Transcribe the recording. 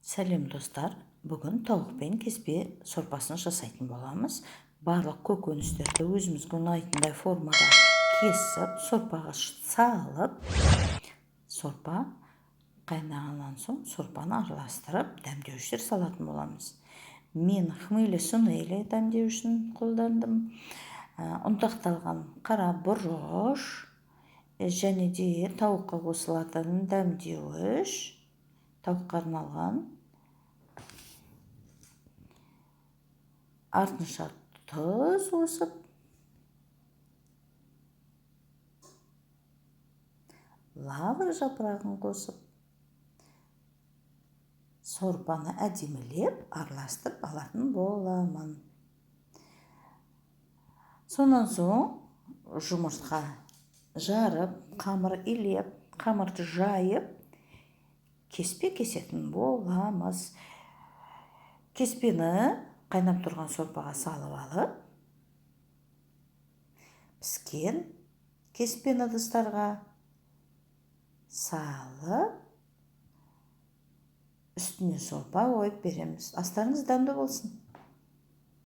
Сәлем достар, бүгін тауықпен кеспе сорпасын жасайтын боламыз. Барлық көкөністерді өзімізге ұнайтындай формада кесіп, сорпаға салып, сорпа қайнағаннан соң сорпаны араластырып, дәмдеуіштер салатын боламыз. Мен хмелі сунели дәмдеуішін қолдандым. Ұнтақталған қара бұрыш және де тауыққа қосылатын дәмдеуіш, тауыққа арналған. Артынша тұз қосып, лавр жапырағын қосып, сорпаны әдемілеп араластырып алатын боламын. Сонан соң жұмыртқа жарып, қамыр илеп, қамырды жайып, кеспе кесетін боламыз. Кеспені қайнап тұрған сорпаға салып алып, піскен кеспені ыдыстарға салып, үстіне сорпа қойып береміз. Астарыңыз дәмді болсын.